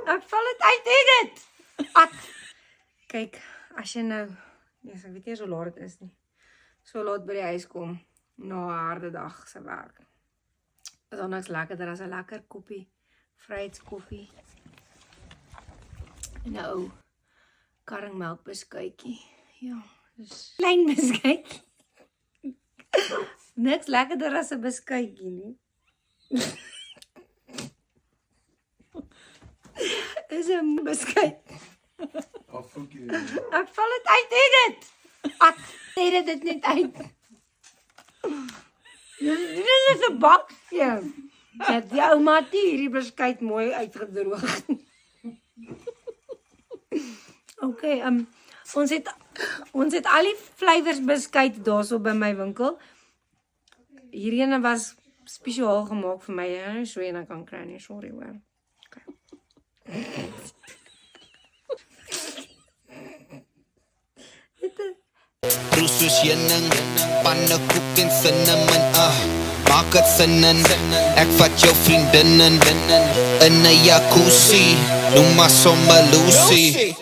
Ek val het uit, het! At! Kyk, as jy nou, yes, ek weet nie so laat het is nie, so laat by die huis kom, na 'n harde dag se werk, is dan niks lekkerder as 'n lekker koppie, vryheidskoffie, en 'n ou karringmelk beskuitjie, ja, dus klein beskuitjie, niks lekkerder as 'n beskuitjie nie, is 'n beskuit. Ek val het uit, het! At, het dit net uit. Dit is 'n bakje. Dat die ouma het nie hierdie beskuit mooi uitgedroog. Okay, ons het al die flavours beskuit daarso by my winkel. Hierdie ene was spesiaal gemaak vir my, en so een kan kry nie, sorry hoor. Roesoos heuning, pannekoek en cinnamon, maak het sin in, ek vat jou vriendinnen, in 'n jacuzzi, noem maar sommer Lucy.